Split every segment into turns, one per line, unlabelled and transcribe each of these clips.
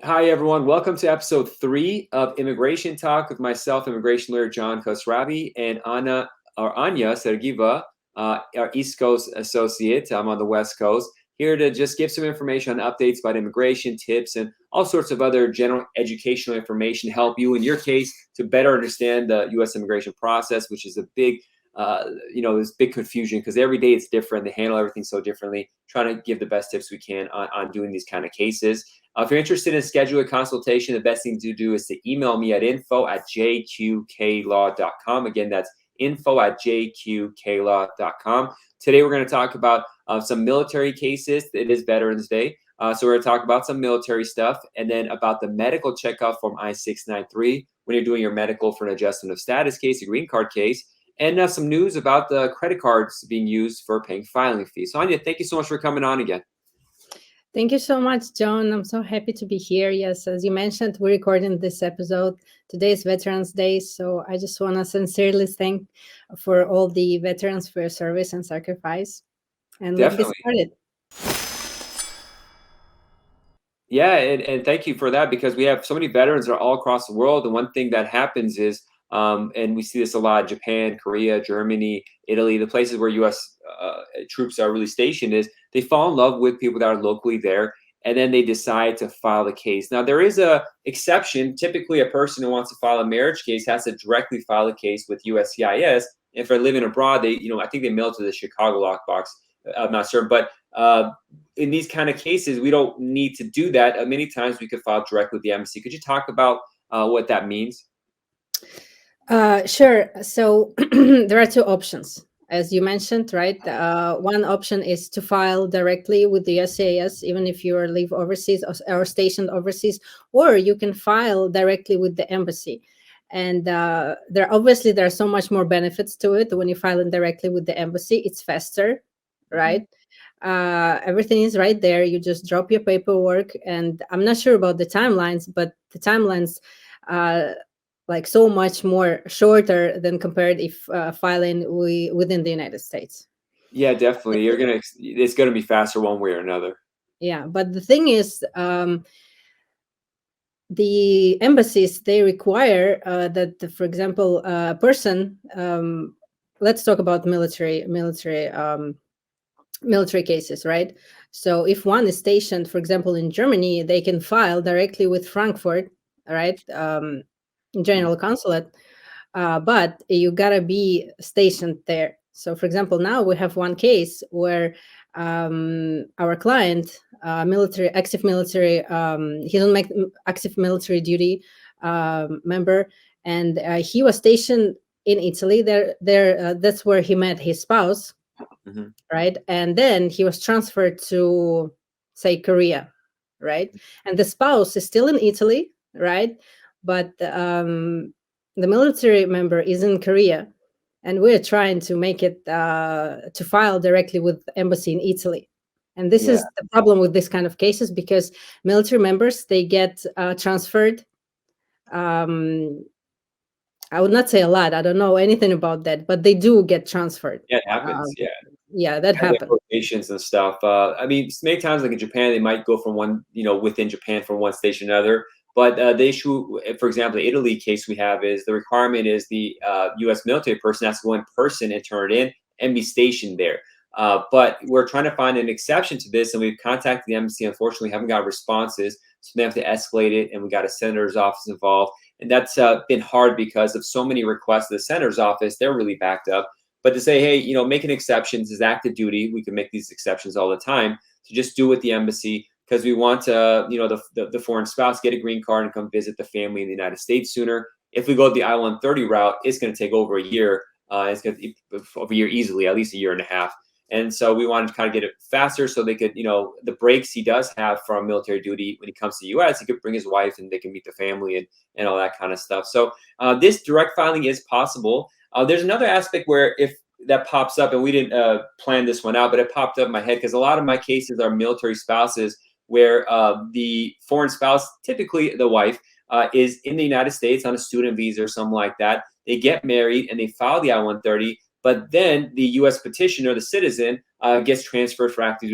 Hi, everyone. Welcome to episode 3 of Immigration Talk with myself, immigration lawyer John Khosravi, and Anna Sergeeva, our East Coast associate. I'm on the West Coast, here to just give some information on updates about immigration tips and all sorts of other general educational information to help you in your case to better understand the U.S. immigration process, which is a big there's big confusion because every day it's different. They handle everything so differently. Trying to give the best tips we can on doing these kind of cases. If you're interested in scheduling a consultation, the best thing to do is to email me at info@jqqlaw.com. Again, that's info@jqqlaw.com. Today, we're going to talk about some military cases. It is Veterans Day. So we're going to talk about some military stuff and then about the medical checkup form I-693 when you're doing your medical for an adjustment of status case, a green card case, and some news about the credit cards being used for paying filing fees. So Anya, thank you so much for coming on again.
Thank you so much, John. I'm so happy to be here. Yes, as you mentioned, we're recording this episode. Today is Veterans Day, so I just want to sincerely thank for all the veterans for your service and sacrifice. And let's get started.
Yeah, and thank you for that, because we have so many veterans that are all across the world. And one thing that happens is, and we see this a lot, Japan, Korea, Germany, Italy, the places where U.S. Troops are really stationed, is they fall in love with people that are locally there, and then they decide to file the case. Now, there is a exception. Typically, a person who wants to file a marriage case has to directly file a case with USCIS. If they're living abroad, they, I think they mail to the Chicago lockbox. I'm not sure, but in these kind of cases, we don't need to do that. Many times we could file directly with the embassy. Could you talk about what that means?
Sure. So there are two options, as you mentioned, right? One option is to file directly with the USCIS, even if you live overseas or stationed overseas, or you can file directly with the embassy. And there are so much more benefits to it when you file it directly with the embassy. It's faster, right? Everything is right there. You just drop your paperwork, and I'm not sure about the timelines, but the timelines like so much more shorter than compared if filing within the United States.
Yeah, definitely. It's gonna be faster one way or another.
Yeah, but the thing is, the embassies, they require that, for example, a person. Let's talk about military cases, right? So if one is stationed, for example, in Germany, they can file directly with Frankfurt, right? General consulate, but you gotta be stationed there. So, for example, now we have one case where our client, active military, he doesn't make active military duty member, and he was stationed in Italy. That's where he met his spouse, right? And then he was transferred to, say, Korea, right? And the spouse is still in Italy, right? But the military member is in Korea, and we're trying to make it to file directly with the embassy in Italy. And this is the problem with this kind of cases, because military members, they get transferred. I would not say a lot. I don't know anything about that, but they do get transferred.
Yeah, it happens.
Yeah, that happens.
Rotations and stuff. I mean, many times, like in Japan, they might go from one, within Japan from one station to another. But the issue, for example, the Italy case we have is the requirement is the U.S. military person has to go in person and turn it in and be stationed there. But we're trying to find an exception to this, and we've contacted the embassy. Unfortunately, haven't got responses, so they have to escalate it, and we got a senator's office involved. And that's been hard because of so many requests to the senator's office. They're really backed up. But to say, hey, making exceptions is active duty. We can make these exceptions all the time. So just do it with the embassy, because we want to, the foreign spouse get a green card and come visit the family in the United States sooner. If we go the I-130 route, it's going to take over a year. It's going to take over a year easily, at least a year and a half. And so we wanted to kind of get it faster so they could, the breaks he does have from military duty when he comes to the U.S., he could bring his wife and they can meet the family and all that kind of stuff. So this direct filing is possible. There's another aspect where if that pops up, and we didn't plan this one out, but it popped up in my head because a lot of my cases are military spouses where the foreign spouse, typically the wife, is in the United States on a student visa or something like that. They get married and they file the I-130, but then the U.S. petitioner, the citizen, gets transferred for active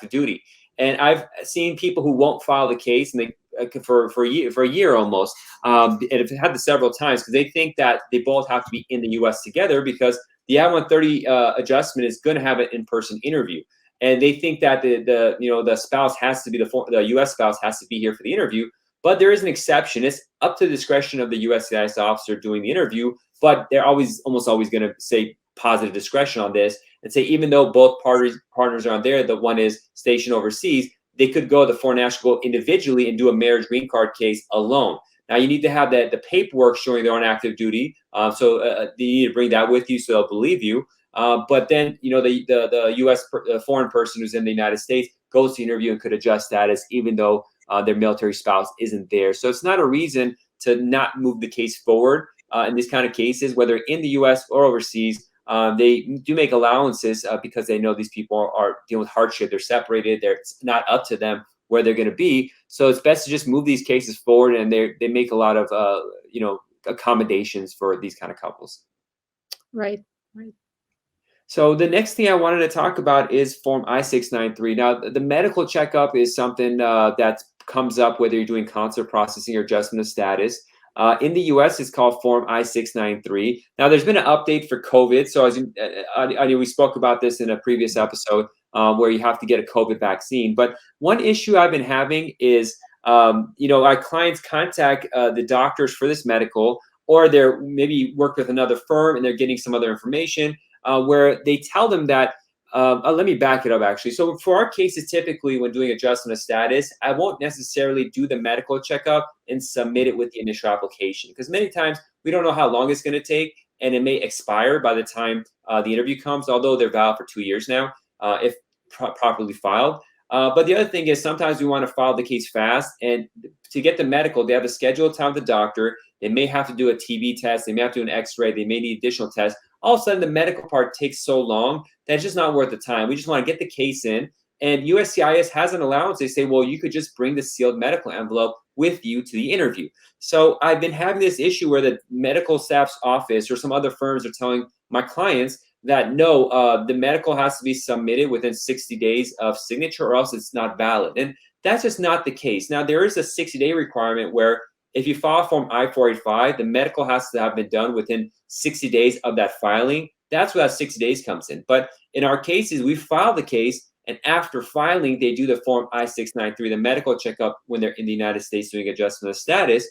duty. And I've seen people who won't file the case, and they for a year almost, and have had this several times because they think that they both have to be in the U.S. together because the I-130 adjustment is going to have an in-person interview, and they think that the spouse has to be the U.S. spouse has to be here for the interview. But there is an exception. It's up to the discretion of the USCIS officer doing the interview, but they're almost always going to say positive discretion on this and say even though both partners are on there, the one is stationed overseas, they could go the foreign national go individually and do a marriage green card case alone. Now you need to have the paperwork showing they're on active duty, so you need to bring that with you so they'll believe you. But then the U.S. Foreign person who's in the United States goes to the interview and could adjust status even though their military spouse isn't there. So it's not a reason to not move the case forward in these kind of cases, whether in the U.S. or overseas. They do make allowances because they know these people are dealing with hardship. They're separated. It's not up to them where they're going to be. So it's best to just move these cases forward, and they make a lot of accommodations for these kind of couples.
Right.
So the next thing I wanted to talk about is Form I-693. Now, the medical checkup is something that comes up whether you're doing consular processing or adjustment of status. In the U.S., it's called Form I-693. Now, there's been an update for COVID. So as we spoke about this in a previous episode where you have to get a COVID vaccine. But one issue I've been having is, our clients contact the doctors for this medical, or they're maybe work with another firm and they're getting some other information where they tell them that, let me back it up actually. So for our cases, typically when doing adjustment of status, I won't necessarily do the medical checkup and submit it with the initial application because many times we don't know how long it's going to take and it may expire by the time the interview comes, although they're valid for 2 years now if properly filed. But the other thing is sometimes we want to file the case fast, and to get the medical, they have a scheduled time with the doctor. They may have to do a TB test. They may have to do an X-ray. They may need additional tests. All of a sudden, the medical part takes so long that it's just not worth the time. We just want to get the case in. And USCIS has an allowance. They say, well, you could just bring the sealed medical envelope with you to the interview. So I've been having this issue where the medical staff's office or some other firms are telling my clients that no, the medical has to be submitted within 60 days of signature or else it's not valid. And that's just not the case. Now, there is a 60-day requirement where if you file Form I-485, the medical has to have been done within 60 days of that filing. That's where that 60 days comes in. But in our cases, we file the case, and after filing, they do the Form I-693, the medical checkup when they're in the United States doing adjustment of status,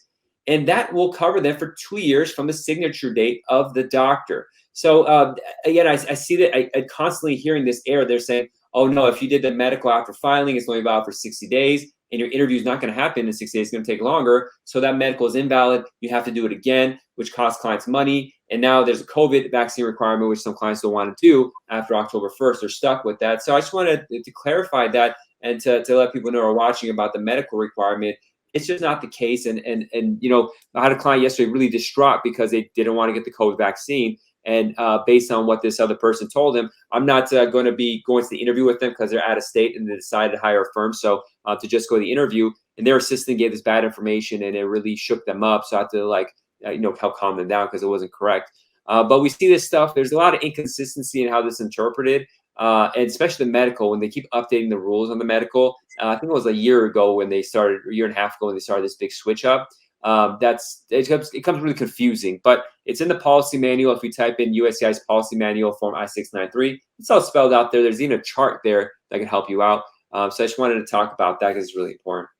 and that will cover them for 2 years from the signature date of the doctor. So again, I see that I constantly hearing this error. They're saying, oh no, if you did the medical after filing, it's only valid for 60 days. And your interview is not going to happen in 60 days. It's going to take longer. So that medical is invalid. You have to do it again, which costs clients money. And now there's a COVID vaccine requirement, which some clients don't want to do after October 1st. They're stuck with that. So I just wanted to clarify that and to let people know who are watching about the medical requirement. It's just not the case. And I had a client yesterday really distraught because they didn't want to get the COVID vaccine. And based on what this other person told him, I'm not going to be going to the interview with them because they're out of state and they decided to hire a firm. So to just go to the interview, and their assistant gave this bad information and it really shook them up. So I had to help calm them down because it wasn't correct. But we see this stuff. There's a lot of inconsistency in how this is interpreted, and especially the medical when they keep updating the rules on the medical. I think it was a year ago when they started, a year and a half ago when they started this big switch up. It comes really confusing, but it's in the policy manual. If we type in USCIS policy manual Form I-693, it's all spelled out there. There's even a chart there that can help you out. So I just wanted to talk about that because it's really important.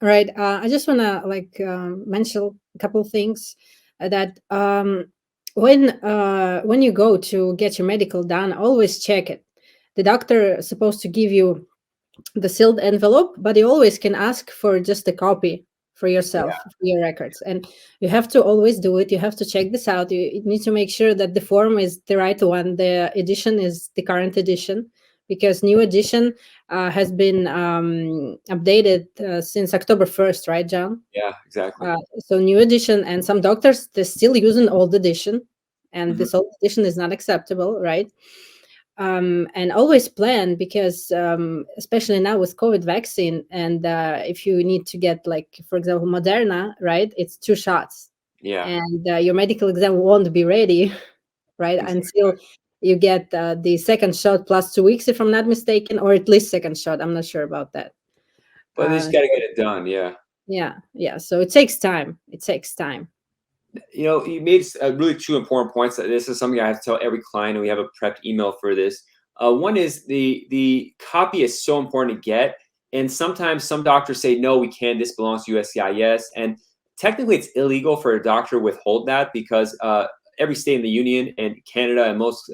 Right. I just want to mention a couple of things that when you go to get your medical done, always check it. The doctor is supposed to give you the sealed envelope, but you always can ask for just a copy for yourself, for your records. And you have to always do it. You have to check this out. You need to make sure that the form is the right one. The edition is the current edition, because new edition has been updated since October 1st, right, John?
Yeah, exactly.
So new edition, and some doctors, they're still using old edition, and this old edition is not acceptable, right? And always plan, because especially now with COVID vaccine, and if you need to get, like, for example, Moderna, right, it's 2 shots.
Yeah.
And your medical exam won't be ready, right, until you get the second shot plus 2 weeks, if I'm not mistaken, or at least second shot. I'm not sure about that.
But they just got to get it done. Yeah.
Yeah. So it takes time. It takes time.
You know, you made really two important points. This is something I have to tell every client, and we have a prepped email for this. One is the copy is so important to get, and sometimes some doctors say no, we can't. This belongs to USCIS, and technically it's illegal for a doctor to withhold that because every state in the union and Canada and most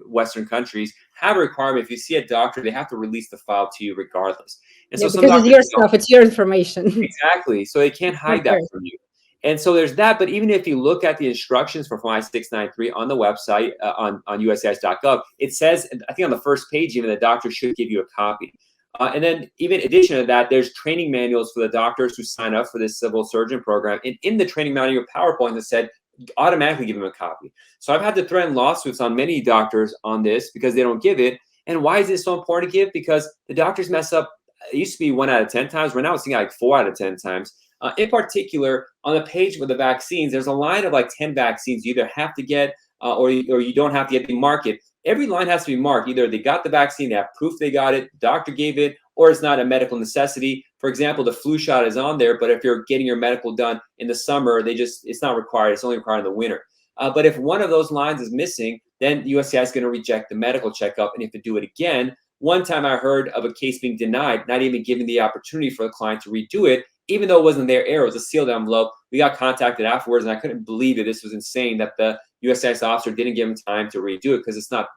Western countries have a requirement. If you see a doctor, they have to release the file to you regardless. And
Yeah,
so some
because it's
doctors
your
don't.
stuff. It's your information.
Exactly. So they can't
It's not
hide that
theirs.
from you. And so there's that. But even if you look at the instructions for Form I-693 on the website on USCIS.gov, it says, I think on the first page, even the doctor should give you a copy. And then even in addition to that, there's training manuals for the doctors who sign up for this civil surgeon program. And in the training manual PowerPoint that said, automatically give them a copy. So I've had to threaten lawsuits on many doctors on this because they don't give it. And why is it so important to give? Because the doctors mess up. It used to be 1 out of 10 times. We're now seeing like 4 out of 10 times. In particular, on the page with the vaccines, there's a line of like 10 vaccines you either have to get or you don't have to get. They mark it. Every line has to be marked. Either they got the vaccine, they have proof they got it, the doctor gave it, or it's not a medical necessity. For example, the flu shot is on there, but if you're getting your medical done in the summer, it's not required. It's only required in the winter. But if one of those lines is missing, then USCIS is going to reject the medical checkup and you have to do it again. One time I heard of a case being denied, not even given the opportunity for the client to redo it, even though it wasn't their error, it was a sealed envelope. We got contacted afterwards, and I couldn't believe it. This was insane that the USCIS officer didn't give them time to redo it because it's not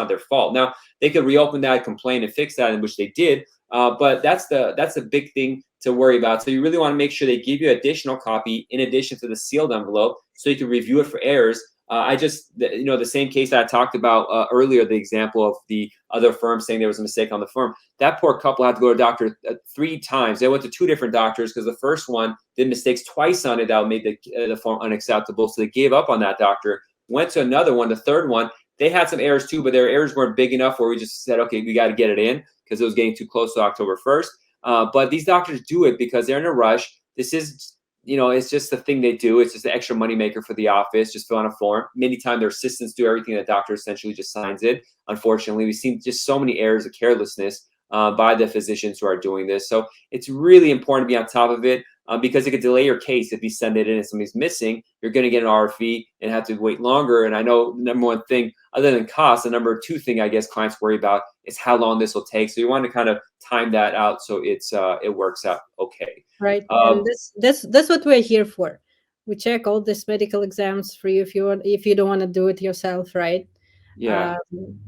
their fault. Now they could reopen that, complain, and fix that, in which they did. But that's the big thing to worry about. So you really want to make sure they give you additional copy in addition to the sealed envelope, so you can review it for errors. The same case that I talked about earlier, the example of the other firm saying there was a mistake on the form. That poor couple had to go to a doctor 3 times. They went to 2 different doctors because the first one did mistakes twice on it that made the form unacceptable. So they gave up on that doctor, went to another one, the third one. They had some errors too, but their errors weren't big enough where we just said, okay, we got to get it in because it was getting too close to October 1st. But these doctors do it because they're in a rush. This is it's just the thing they do. It's just the extra money maker for the office, just fill out a form. Many times their assistants do everything. The doctor essentially just signs it. Unfortunately, we've seen just so many errors of carelessness by the physicians who are doing this. So it's really important to be on top of it because it could delay your case. If you send it in and somebody's missing, you're going to get an RFE and have to wait longer. And I know the number one thing, other than cost, the number 2 thing I guess clients worry about is how long this will take. So you want to kind of time that out so it works out okay.
Right. And that's what we're here for. We check all these medical exams for you if you don't want to do it yourself, right?
Yeah.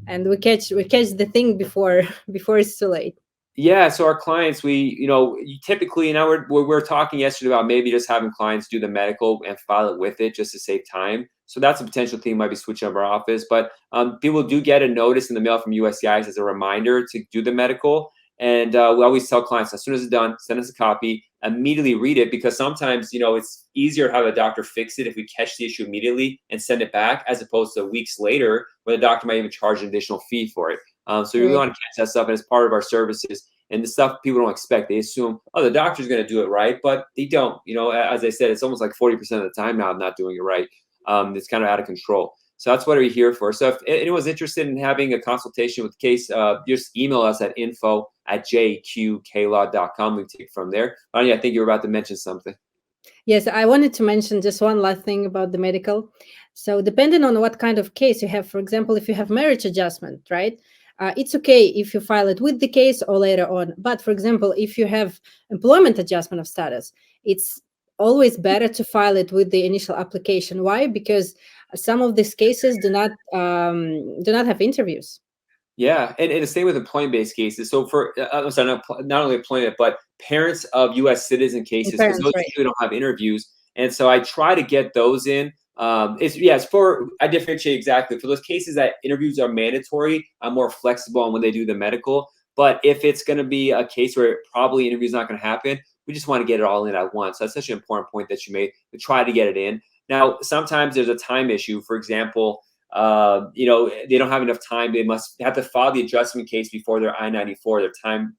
And we catch the thing before before it's too late.
Yeah, so our clients, you typically, now we're talking yesterday about maybe just having clients do the medical and file it with it just to save time. So that's a potential thing, might be switching up our office. But people do get a notice in the mail from USCIS as a reminder to do the medical. And we always tell clients, as soon as it's done, send us a copy, immediately read it, because sometimes, it's easier to have a doctor fix it if we catch the issue immediately and send it back, as opposed to weeks later where the doctor might even charge an additional fee for it. So you really want to catch that stuff, and it's part of our services. And the stuff people don't expect, they assume, oh, the doctor's going to do it right, but they don't. As I said, it's almost like 40% of the time now I'm not doing it right. It's kind of out of control. So that's what we're here for. So if anyone's interested in having a consultation with the case, just email us at info@jqklaw.com. We can take it from there. Anya, I think you were about to mention something.
Yes, I wanted to mention just one last thing about the medical. So depending on what kind of case you have, for example, if you have marriage adjustment, right? It's okay if you file it with the case or later on. But for example, if you have employment adjustment of status, it's always better to file it with the initial application. Why? Because some of these cases do not have interviews.
Yeah, and the same with employment-based cases. So for sorry, not only employment, but parents of U.S. citizen cases, because
Parents,
those
right?
usually don't have interviews, and so I try to get those in. I differentiate exactly for those cases that interviews are mandatory. I'm more flexible on when they do the medical. But if it's going to be a case where probably interview is not going to happen, we just want to get it all in at once. So that's such an important point that you made, to try to get it in. Now, sometimes there's a time issue. For example, they don't have enough time. They must have to file the adjustment case before their I-94, their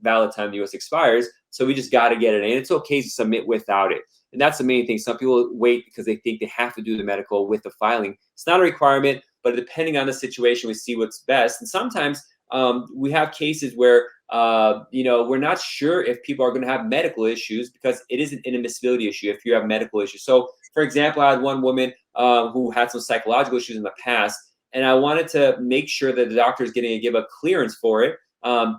valid time in the U.S. expires. So we just got to get it in. It's okay to submit without it. And that's the main thing. Some people wait because they think they have to do the medical with the filing. It's not a requirement, but depending on the situation, we see what's best. And sometimes we have cases where we're not sure if people are going to have medical issues because it is an inadmissibility issue if you have medical issues. So, for example, I had one woman who had some psychological issues in the past, and I wanted to make sure that the doctor is going to give a clearance for it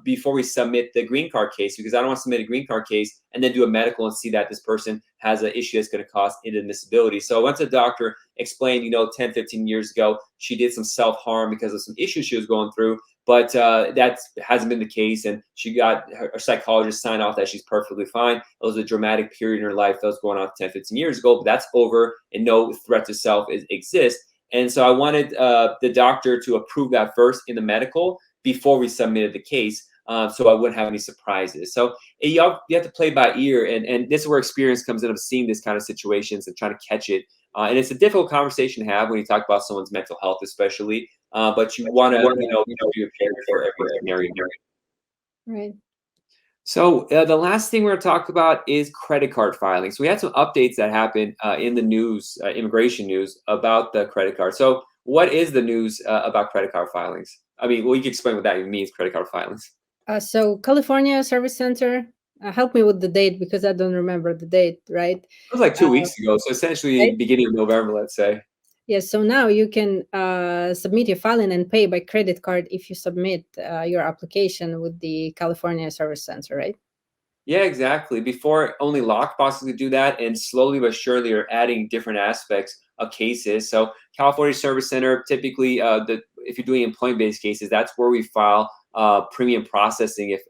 before we submit the green card case, because I don't want to submit a green card case and then do a medical and see that this person has an issue that's going to cause inadmissibility. So I went to the doctor, explained, 10, 15 years ago, she did some self-harm because of some issues she was going through, but that hasn't been the case. And she got her psychologist signed off that she's perfectly fine. It was a dramatic period in her life that was going on 10, 15 years ago, but that's over and no threat to self exists. And so I wanted the doctor to approve that first in the medical before we submitted the case, so I wouldn't have any surprises. So you have to play by ear, and this is where experience comes in of seeing this kind of situations and trying to catch it. And it's a difficult conversation to have when you talk about someone's mental health, especially. But you want to, be prepared for every scenario.
Right.
So the last thing we're going to talk about is credit card filing. So we had some updates that happened in the news, immigration news, about the credit card. So what is the news about credit card filings? I mean, well, you can explain what that even means, credit card filings.
So California Service Center, help me with the date because I don't remember the date, right?
It was like 2 weeks ago, so essentially
right?
beginning of November, let's say.
Yes, so now you can submit your filing and pay by credit card if you submit your application with the California Service Center, right?
Yeah, exactly. Before, only lockboxes could do that, and slowly but surely are adding different aspects of cases. So California Service Center, typically, if you're doing employment-based cases, that's where we file premium processing, if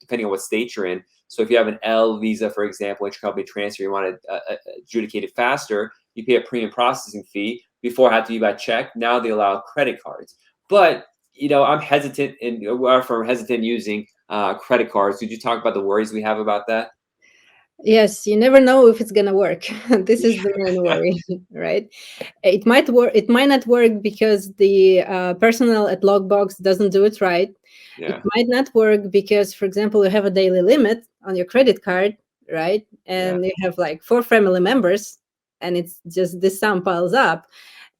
depending on what state you're in. So if you have an L visa, for example, intercompany transfer, you want to adjudicate it faster, you pay a premium processing fee. Before, it had to be by check. Now they allow credit cards. But I'm hesitant, and our firm hesitant using credit cards. Could you talk about the worries we have about that?
Yes, you never know if it's gonna work. This is the main worry, right? It might work. It might not work because the personnel at Logbox doesn't do it right.
Yeah.
It might not work because, for example, you have a daily limit on your credit card, right? And you have like 4 family members, and it's just this sum piles up.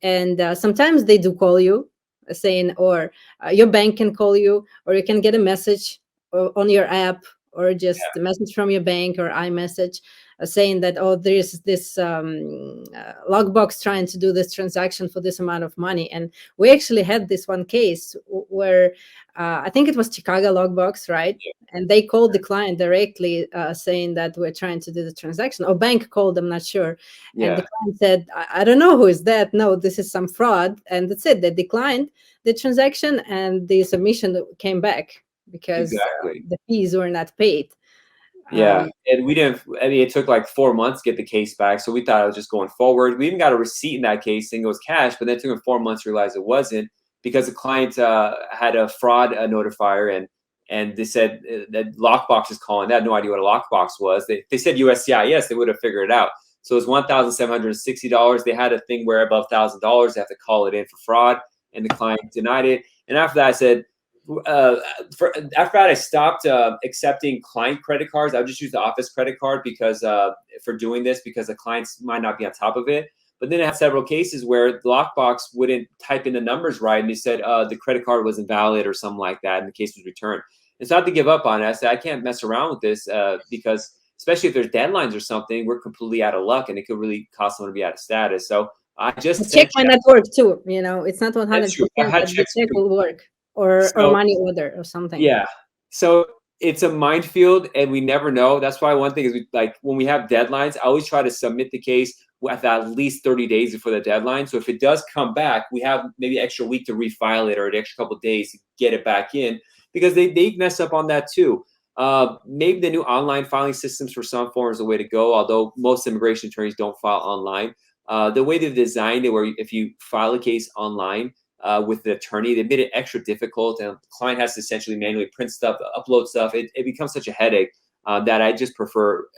And sometimes they do call you saying, or your bank can call you, or you can get a message on your app, or just a message from your bank or iMessage saying that, oh, there's this Logbox trying to do this transaction for this amount of money. And we actually had this one case where I think it was Chicago Logbox, right?
Yeah.
And they called the client directly saying that we're trying to do the transaction, or bank called, I'm not sure.
Yeah.
And the client said, I don't know who is that. No, this is some fraud. And that's it. They declined the transaction and the submission came back because the fees were not paid.
Yeah, and we didn't. I mean, it took like 4 months to get the case back, so we thought it was just going forward. We even got a receipt in that case saying it was cash, but then it took them 4 months to realize it wasn't because the client had a fraud notifier, and they said that Lockbox is calling. They had no idea what a Lockbox was. They said USCIS, they would have figured it out. So it was $1,760. They had a thing where above $1,000 they have to call it in for fraud, and the client denied it. And after that, I said, after that, I stopped accepting client credit cards. I would just use the office credit card because for doing this, because the clients might not be on top of it. But then I had several cases where the Lockbox wouldn't type in the numbers right, and they said the credit card was invalid or something like that, and the case was returned. And so I had to give up on it. I said, I can't mess around with this because especially if there's deadlines or something, we're completely out of luck, and it could really cause someone to be out of status. So I just
check might not work too. It's not 100%. The check will work. Or money order or something.
Yeah. So it's a minefield and we never know. That's why one thing is when we have deadlines, I always try to submit the case with at least 30 days before the deadline. So if it does come back, we have maybe an extra week to refile it or an extra couple of days to get it back in because they mess up on that too. Maybe the new online filing systems for some forms is the way to go, although most immigration attorneys don't file online. The way they've designed it where if you file a case online, with the attorney, they made it extra difficult, and the client has to essentially manually print stuff, upload stuff. It becomes such a headache that I just prefer,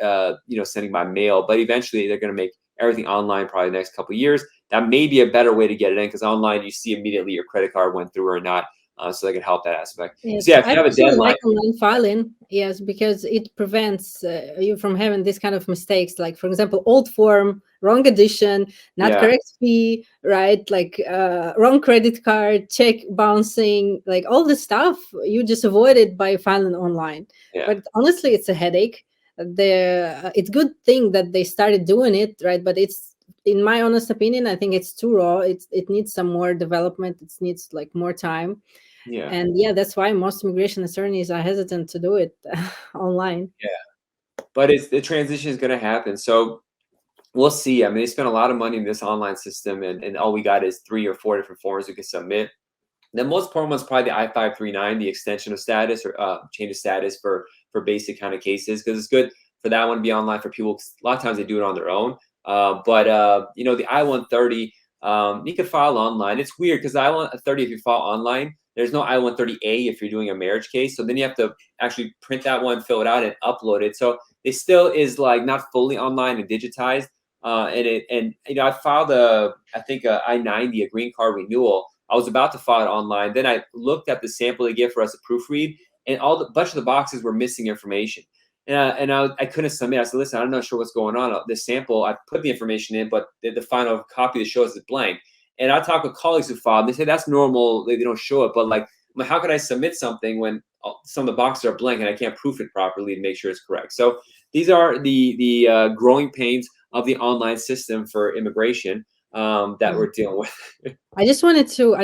sending by mail. But eventually, they're going to make everything online probably the next couple of years. That may be a better way to get it in because online you see immediately your credit card went through or not. so they can help that aspect. So
Yes,
yeah, if
I
you have a
personally
deadline,
like online filing, yes, because it prevents you from having this kind of mistakes. Like, for example, old form, wrong edition, not
yeah,
correct fee, right? Like, wrong credit card, check bouncing, like all this stuff you just avoid it by filing online.
yeah,
But honestly, it's a headache. It's good thing that they started doing it, right? But it's, in my honest opinion, I think it's too raw. It needs some more development. It needs like more time,
yeah,
and yeah, that's why most immigration attorneys are hesitant to do it online.
yeah. But it's the transition is going to happen. So we'll see. I mean, they spent a lot of money in this online system, and all we got is 3 or 4 different forms we can submit. The most important one's probably the I-539, the extension of status or change of status for basic kind of cases, because it's good for that one to be online for people. 'Cause a lot of times they do it on their own. But you know, the I-130, you can file online. It's weird because the I-130, if you file online, there's no I-130A if you're doing a marriage case. So then you have to actually print that one, fill it out, and upload it. So it still is like not fully online and digitized. And you know, I filed I think a I-90, a green card renewal. I was about to file it online. Then I looked at the sample they give for us to proofread, and all the bunch of the boxes were missing information. I couldn't submit. I said, listen, I'm not sure what's going on. This sample, I put the information in, but the final copy that shows is blank. And I talked with colleagues who filed, and they say that's normal. They don't show it. But like, how could I submit something when some of the boxes are blank and I can't proof it properly to make sure it's correct? So these are the growing pains of the online system for immigration that
Yeah.
we're dealing with.
I just wanted to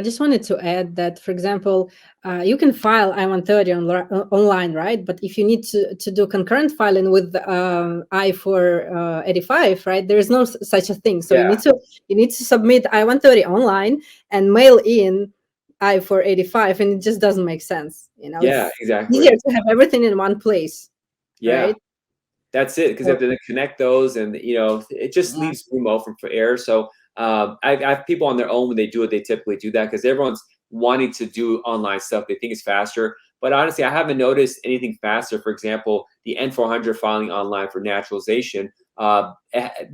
add that, for example, you can file I-130 online, right? But if you need to do concurrent filing with I-485, right, there is no such a thing. So
Yeah,
you need to submit I-130 online and mail in I-485, and it just doesn't make sense.
yeah,
It's easier
exactly.
to have everything in one place,
Yeah.
right?
That's it, because you
So,
have to then connect those, and you know, it just
yeah.
leaves room open for error. So I have people on their own when they do it, they typically do that because everyone's wanting to do online stuff. They think it's faster, but honestly, I haven't noticed anything faster. For example, the N400 filing online for naturalization.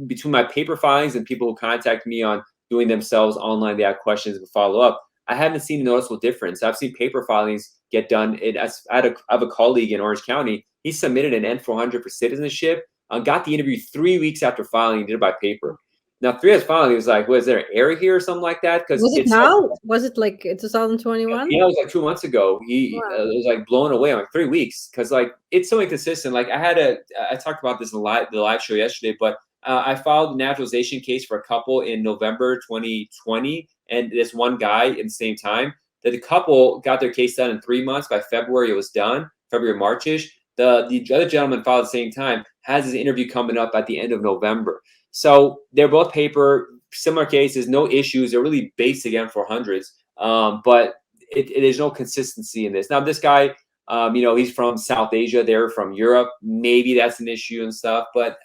Between my paper filings and people who contact me on doing themselves online, they have questions and follow up. I haven't seen a noticeable difference. I've seen paper filings get done. I have a colleague in Orange County. He submitted an N400 for citizenship. Got the interview 3 weeks after filing. He did it by paper. Now, 3 years filing, he was like, "Was there an error here or something like that?" Because
Was it
it's
now? Was it like 2021?
yeah, it was like 2 months ago. He
Wow.
it was like blown away. I'm like 3 weeks because like it's so inconsistent. Like I talked about this in the live show yesterday, but I filed a naturalization case for a couple in November 2020, and this one guy in the same time. That the couple got their case done in 3 months. By February, it was done. February, Marchish. The other gentleman filed at the same time, has his interview coming up at the end of November. So they're both paper, similar cases, no issues. They're really basic M400s. But there's no consistency in this. Now, this guy, you know, he's from South Asia. They're from Europe. Maybe that's an issue and stuff. But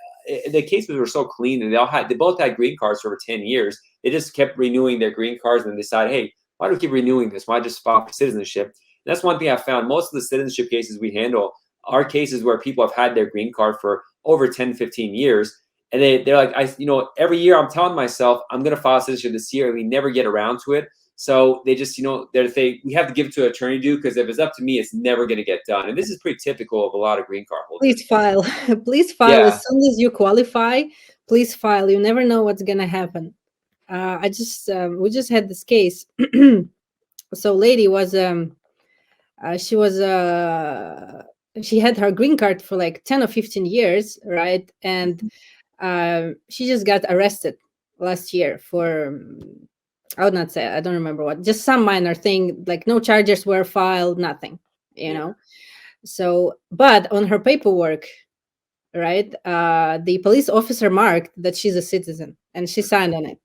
the cases were so clean, and they both had green cards for over 10 years. They just kept renewing their green cards, and decided, hey, why do we keep renewing this? Why just file for citizenship? And that's one thing I found. Most of the citizenship cases we handle are cases where people have had their green card for over 10, 15 years. And they're like, you know, every year I'm telling myself I'm going to file citizenship this year, and we never get around to it. So they just, you know, we have to give it to an attorney to do, because if it's up to me, it's never going to get done. And this is pretty typical of a lot of green card
Please
holders.
file. Please file
Yeah,
as soon as you qualify. Please file. You never know what's gonna happen. We just had this case. So, lady was she was she had her green card for like 10 or 15 years, right? And she just got arrested last year for I would not say, I don't remember what, just some minor thing, like no charges were filed, nothing, you
yeah,
know. So, but on her paperwork, right, the police officer marked that she's a citizen, and she signed on it.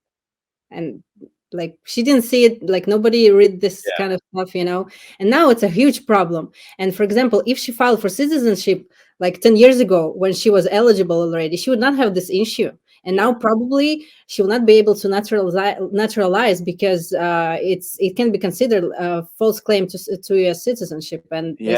And like, she didn't see it, like nobody read this
yeah,
kind of stuff, and now it's a huge problem. And for example, if she filed for citizenship like 10 years ago when she was eligible already, she would not have this issue. And
yeah,
now probably she will not be able to naturalize, because it can be considered a false claim to US citizenship, and
yeah.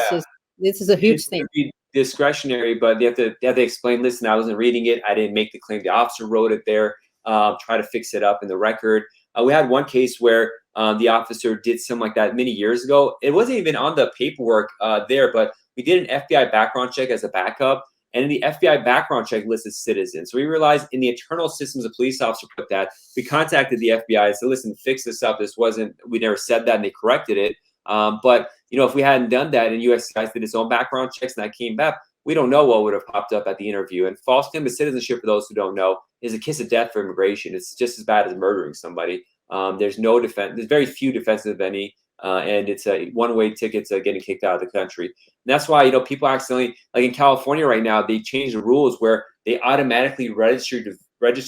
this is a
It's
huge
going
thing.
to be discretionary, but they have to explain. Listen, I wasn't reading it. I didn't make the claim. The officer wrote it there. Try to fix it up in the record. We had one case where the officer did something like that many years ago. It wasn't even on the paperwork there, but we did an FBI background check as a backup. And in the FBI background check listed citizens. So we realized in the internal systems a police officer put that. We contacted the FBI and said, listen, fix this up. This wasn't, we never said that, and they corrected it. But, you know, if we hadn't done that and USCIS did its own background checks and that came back, we don't know what would have popped up at the interview. And false claim to citizenship, for those who don't know, is a kiss of death for immigration. It's just as bad as murdering somebody. There's no defense. There's very few defenses of any. And it's a one-way ticket to getting kicked out of the country. And that's why, you know, people accidentally, like in California right now, they changed the rules where they automatically register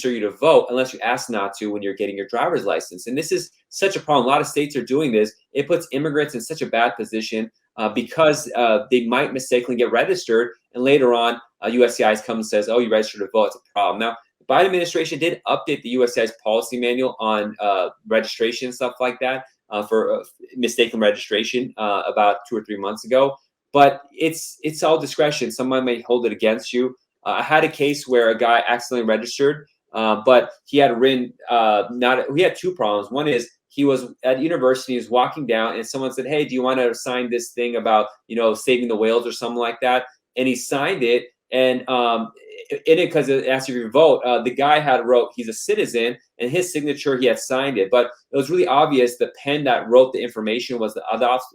you to vote unless you ask not to when you're getting your driver's license. And this is such a problem. A lot of states are doing this. It puts immigrants in such a bad position because they might mistakenly get registered, and later on, USCIS comes and says, "Oh, you registered to vote." It's a problem. Now, the Biden administration did update the USCIS policy manual on registration and stuff like that. For mistaken registration about 2 or 3 months ago, but it's all discretion. Someone may hold it against you. I had a case where a guy accidentally registered, but he had written he had two problems. One is he was at university, he was walking down, and someone said, "Hey, do you want to sign this thing about, you know, saving the whales or something like that?" And he signed it, and in it, because it asked you to vote, the guy had wrote he's a citizen, and his signature, he had signed it, but it was really obvious the pen that wrote the information was the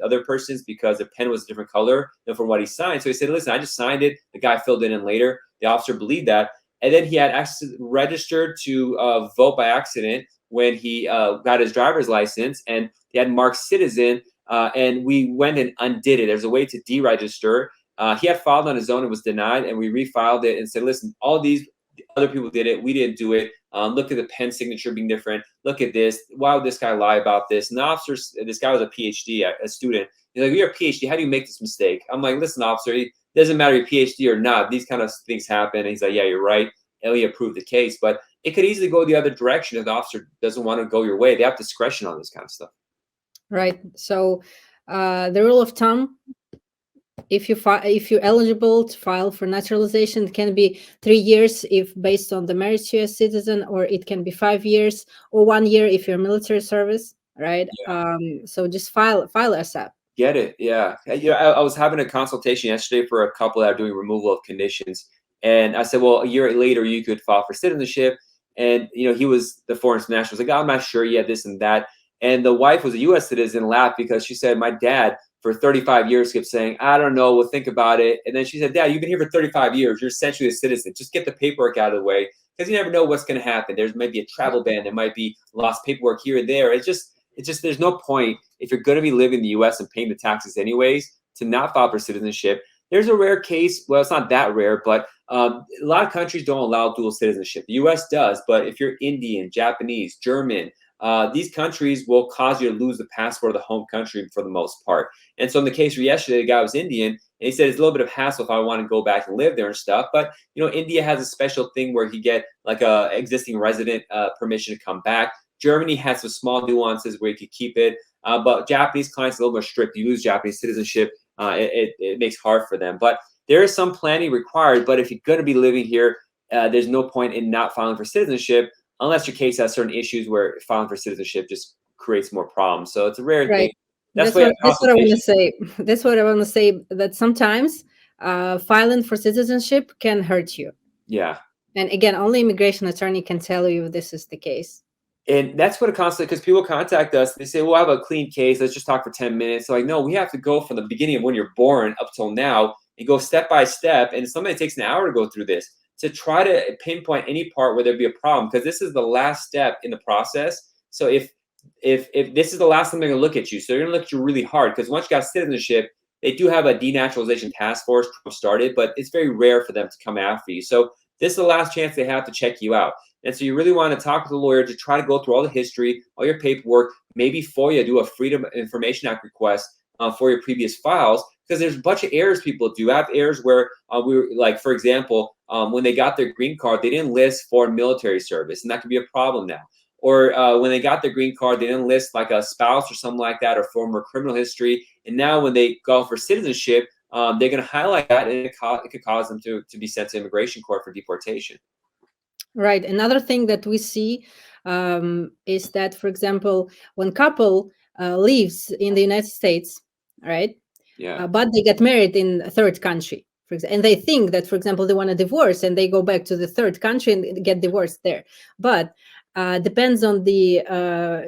other person's, because the pen was a different color than from what he signed. So he said, "Listen, I just signed it." The guy filled it in later. The officer believed that, and then he had registered to vote by accident when he got his driver's license, and he had marked citizen, and we went and undid it. There's a way to deregister. He had filed on his own, it was denied, and we refiled it and said, "Listen, all these other people did it, we didn't do it. Look at the pen signature being different. Look at this. Why would this guy lie about this?" And the officer, this guy was a PhD, a student. He's like, "You're a PhD. How do you make this mistake?" I'm like, "Listen, officer, it doesn't matter your PhD or not. These kind of things happen." And he's like, "Yeah, you're right." And he approved the case, but it could easily go the other direction if the officer doesn't want to go your way. They have discretion on this kind of stuff.
Right. So the rule of thumb, if you're eligible to file for naturalization, it can be 3 years if based on the marriage to a citizen, or it can be 5 years, or 1 year if you're military service, right?
Yeah.
So just file ASAP.
Get it? Yeah. I was having a consultation yesterday for a couple that are doing removal of conditions, and I said, "Well, a year later you could file for citizenship." And you know, he was the foreign national. Like, "Oh, I'm not sure yet, this and that." And the wife was a U.S. citizen, laughed because she said, "My dad for 35 years kept saying, 'I don't know, we'll think about it.'" And then she said, "Dad, you've been here for 35 years. You're essentially a citizen. Just get the paperwork out of the way, because you never know what's going to happen. There's maybe a travel ban. There might be lost paperwork here and there. It's just there's no point if you're going to be living in the U.S. and paying the taxes anyways to not file for citizenship." There's a rare case. Well, it's not that rare, but a lot of countries don't allow dual citizenship. The U.S. does, but if you're Indian, Japanese, German, these countries will cause you to lose the passport of the home country for the most part. And so in the case for yesterday, the guy was Indian, and he said it's a little bit of hassle if I want to go back and live there and stuff. But you know, India has a special thing where he get like a existing resident permission to come back. Germany has some small nuances where you could keep it, but Japanese clients are a little more strict. You lose Japanese citizenship, it makes hard for them. But there is some planning required. But if you're going to be living here, there's no point in not filing for citizenship unless your case has certain issues where filing for citizenship just creates more problems. So it's a rare thing.
That's what I want to say. That's what I want to say. That sometimes filing for citizenship can hurt you.
Yeah.
And again, only immigration attorney can tell you if this is the case.
And that's what it constantly, because people contact us, they say, "Well, I have a clean case. Let's just talk for 10 minutes. So like, no, we have to go from the beginning of when you're born up till now and go step by step. And somebody takes an hour to go through this to try to pinpoint any part where there'd be a problem, because this is the last step in the process. So if this is the last time they're going to look at you, so they're going to look at you really hard, because once you got citizenship, they do have a denaturalization task force started, but it's very rare for them to come after you. So this is the last chance they have to check you out. And so you really want to talk with a lawyer to try to go through all the history, all your paperwork, maybe FOIA, do a Freedom of Information Act request for your previous files, because there's a bunch of errors people do. I have errors where we were, like, for example, when they got their green card, they didn't list foreign military service, and that could be a problem now. Or when they got their green card, they didn't list like a spouse or something like that, or former criminal history. And now when they go for citizenship, they're going to highlight that, and it could cause them to be sent to immigration court for deportation.
Right. Another thing that we see is that, for example, when couple lives in the United States, right?
Yeah.
But they get married in a third country, for example, and they think that, for example, they want a divorce, and they go back to the third country and get divorced there. But depends on the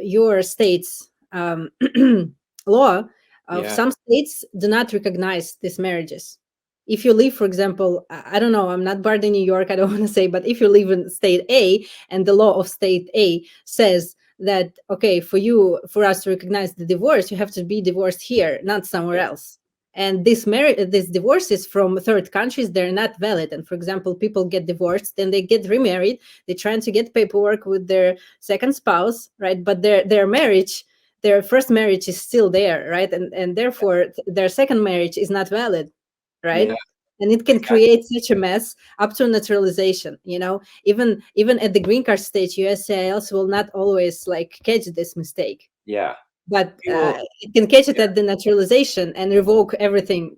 your state's law.
Yeah.
Some states do not recognize these marriages. If you live, for example, I don't know, I'm not barred in New York, I don't want to say, but if you live in state A and the law of state A says that, okay, for us to recognize the divorce, you have to be divorced here, not somewhere else. And these divorces from third countries, they're not valid. And for example, people get divorced, then they get remarried, they're trying to get paperwork with their second spouse, right? But their first marriage is still there, right? And therefore their second marriage is not valid, right?
Yeah.
And it can create such a mess up to naturalization. Even at the green card stage, USCIS will not always like catch this mistake,
Yeah.
but
People,
it can catch it at the naturalization and revoke everything,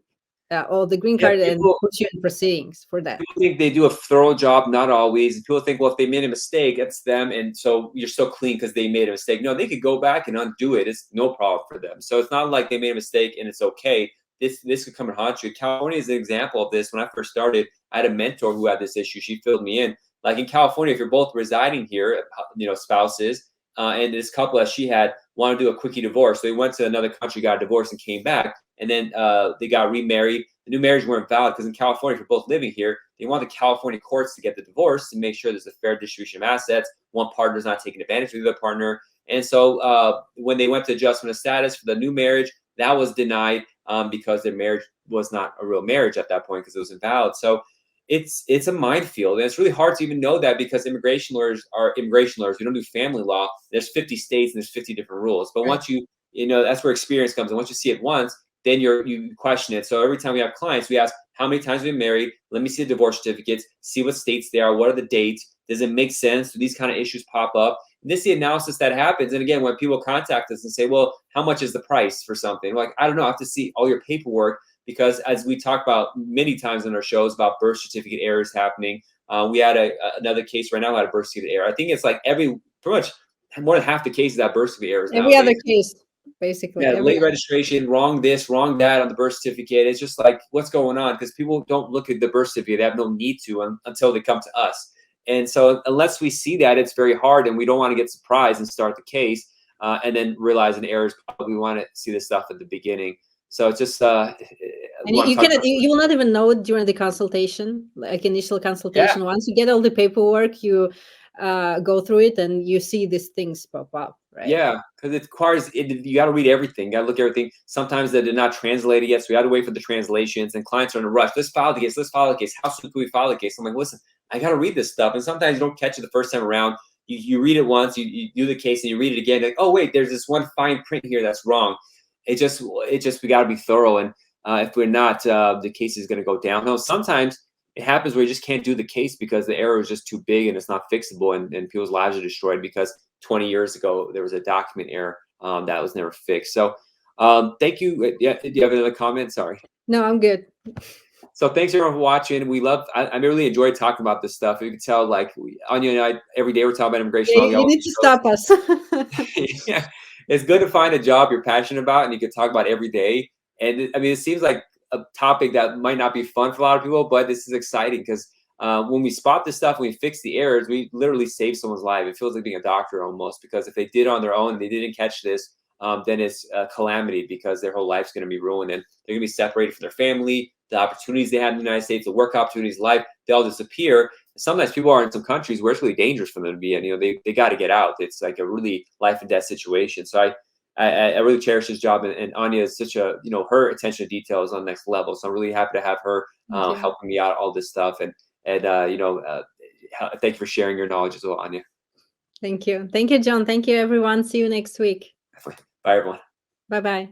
all the green
yeah,
card, and
people
put you in proceedings for that.
think they do a thorough job, not always. And people think, well, if they made a mistake, it's them, and so you're still clean because they made a mistake. No, they could go back and undo it. It's no problem for them. So it's not like they made a mistake and it's okay. This could come and haunt you. California is an example of this. When I first started, I had a mentor who had this issue. She filled me in. Like in California, if you're both residing here, spouses, and this couple that she had wanted to do a quickie divorce. So they went to another country, got a divorce, and came back. And then they got remarried. The new marriage weren't valid because in California, if you're both living here, they want the California courts to get the divorce to make sure there's a fair distribution of assets. One partner's not taking advantage of the other partner. And so when they went to adjustment of status for the new marriage, that was denied because their marriage was not a real marriage at that point because it was invalid. So it's a minefield, and it's really hard to even know that because immigration lawyers are immigration lawyers. We don't do family law. There's 50 states and there's 50 different rules. But once that's where experience comes. And once you see it once, then you question it. So every time we have clients, we ask how many times we've been married. Let me see the divorce certificates. See what states they are. What are the dates? Does it make sense? Do these kind of issues pop up? And this is the analysis that happens. And again, when people contact us and say, "Well, how much is the price for something?" We're like, I don't know. I have to see all your paperwork. Because as we talk about many times in our shows about birth certificate errors happening, we had another case right now had a birth certificate error. I think it's like pretty much more than half the cases have birth certificate errors
Every
nowadays.
other case, basically.
Yeah, late registration, wrong this, wrong that on the birth certificate. It's just like, what's going on? Because people don't look at the birth certificate. They have no need to until they come to us. And so unless we see that, it's very hard, and we don't want to get surprised and start the case and then realize an error is probably. We want to see this stuff at the beginning. So it's just
and you will not even know it during the consultation, like initial consultation. Once you get all the paperwork, you go through it and you see these things pop up, right?
Yeah, because it requires you got to read everything. You got to look at everything. Sometimes they did not translate it yet, so we had to wait for the translations. And clients are in a rush. Let's file the case. Let's file the case. How soon can we file the case? I'm like, listen, I got to read this stuff. And sometimes you don't catch it the first time around. You read it once, you do the case, and you read it again. Like, oh wait, there's this one fine print here that's wrong. It just we got to be thorough, and if we're not, the case is going to go downhill. Sometimes it happens where you just can't do the case because the error is just too big and it's not fixable, and people's lives are destroyed because 20 years ago there was a document error that was never fixed. So thank you. Yeah, do you have another comment? Sorry.
No, I'm good.
So thanks everyone for watching. I really enjoyed talking about this stuff. You can tell, like, Anya and I, every day we're talking about immigration.
Yeah, you need to stop us.
Yeah, it's good to find a job you're passionate about and you can talk about every day. And it seems like a topic that might not be fun for a lot of people, but this is exciting because when we spot this stuff, when we fix the errors, we literally save someone's life. It feels like being a doctor almost, because if they did it on their own and they didn't catch this, then it's a calamity because their whole life's going to be ruined and they're going to be separated from their family. The opportunities they had in the United States, the work opportunities, life, they all disappear. Sometimes people are in some countries where it's really dangerous for them to be in. They got to get out. It's like a really life and death situation. So I really cherish this job, and Anya is such a, her attention to detail is on the next level. So I'm really happy to have her helping me out all this stuff. And thank you for sharing your knowledge as well, Anya.
Thank you, John. Thank you, everyone. See you next week.
Bye, everyone.
Bye-bye.